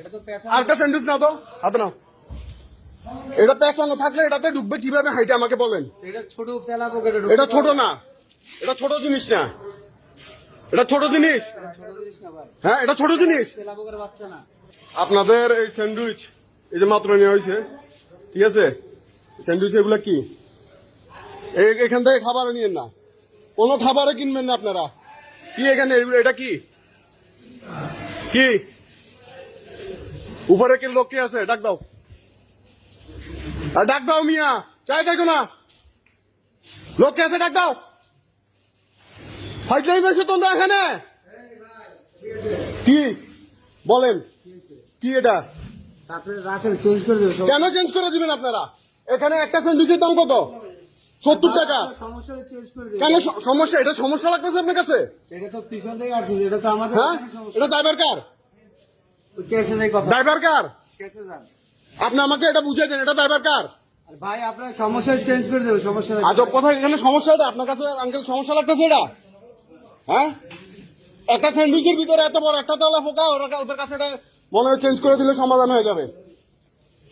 আরেকটা স্যান্ডউইচ নাও তো, হাতে নাও। এটা পেঁচানো থাকলে এটাতে ঢুকবে কিভাবে হাইটে আমাকে বলেন। এটা ছোট তেলা পকেটে এটা ছোট না, এটা ছোট জিনিস না, এটা ছোট জিনিস। হ্যাঁ, এটা ছোট জিনিস। তেলা পকেটে বাচ্চা না। আপনাদের এই স্যান্ডউইচ এই যে মাত্র নেওয়া হয়েছে, ঠিক আছে, স্যান্ডউইচ এগুলা কি এখান থেকে খাবার নিয়েন না, কোনো খাবারে কিনবেন না আপনারা। কি এখানে এটা কি কি উপরে কি লোক কি আছে? ডাক দাও, ডাক দাও মিয়া, চাই থাকো না, লোক কে আছে? ডাক দাও। ফাইজলাই বেশি তোমরা এখানে কি বলেন? কি এটা? আপনি রাখেন, চেঞ্জ করে দেবেন। কেন চেঞ্জ করে দিবেন আপনারা? এখানে একটা স্যান্ডউইচের দাম কত? 70 টাকা। সমস্যা হলে চেঞ্জ করে দেবেন। কেন সমস্যা? এটা সমস্যা লাগতেছে আপনার কাছে? এটা তো পিছন থেকে আসছে, এটা তো আমাদের হ্যাঁ, এটা ড্রাইভার কার? কেসে নেই কথা। ড্রাইভার কার? কেসে যান। আপনি আমাকে এটা বুঝিয়ে দেন, এটা ড্রাইভার কার? আর ভাই আপনার সমস্যা চেঞ্জ করে দেবেন, সমস্যা নেই। আজব কথা। এখানে সমস্যা এটা আপনার কাছে আঙ্কেল সমস্যা লাগতেছে এটা? হ্যাঁ, একটা স্যান্ডউইচের ভিতরে এত বড় একটা তলা ফোকা, ওদের কাছে এটা মনে হয় চেঞ্জ করে দিলে সমাধান হয়ে যাবে।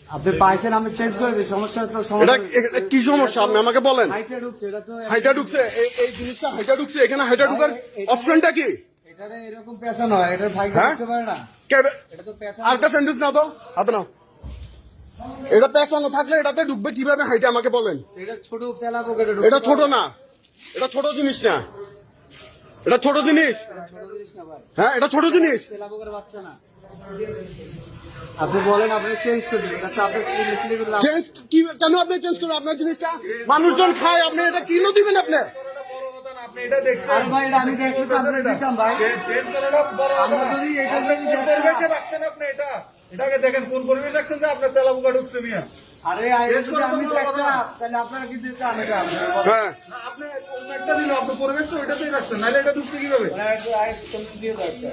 আপনি পাইছেন, আমি চেঞ্জ করে দিই, সমস্যা তো এটা সমাধান। এটা কি সমস্যা আপনি আমাকে বলেন। হাইটে ঢুকছে, এটা তো হাইটা ঢুকছে, এই জিনিসটা হাইটা ঢুকছে, এখানে হাইটা ঢুকার অপশনটা কি? এটারে এরকম পেছানো হয়, এটা ভাই হ্যাঁ? ঢুকতে পারে না। কে- এটা তো পেছানো। আরেকটা স্যান্ডউইচ নাও তো, হাতে নাও। এটা পেঁচানো থাকলে এটাতে ঢুকবে কিভাবে হাইটে আমাকে বলেন। এটা ছোট তেলা পকেটে এটা ছোট না, এটা ছোট জিনিস না, এটা ছোট জিনিস। ছোট জিনিস না ভাই, হ্যাঁ, এটা ছোট জিনিস। তেলা পকেটে বাচ্চা না। আপনি বলেন, আপনি চেঞ্জ করে দিবেন। এটা তো আপনি মিস্ত্রি করে লাভ। চেঞ্জ কি? কেন আপনি চেঞ্জ করবেন? আপনার জিনিসটা মানুষজন খায়, আপনি এটা কিলো দিবেন আপনি? আপনি এটা দেখছেন? আরে ভাই, এটা আমি দেখলে তো আপনি দিতাম ভাই। চেঞ্জ করাটা বড় কথা আমরা না। যদি এটা আপনি যদি কোন দেখতাম- পরিবেশে রাখছেন আপনি এটা? এটাকে দেখেন কোন পরিবেশে রাখছেন যে আপনার তেলা পোকা ঢুকছে মিয়া। আরে এটা যদি আমি দেখতাম, তাহলে আপনারা কি দিতাম এটা? হ্যাঁ, না, আপনি অন্য একটা দিন আপনার পরিবেশ তো ওইটাতেই রাখছেন, নাহলে এটা ঢুকছে কিভাবে? দিয়ে যাচ্ছে।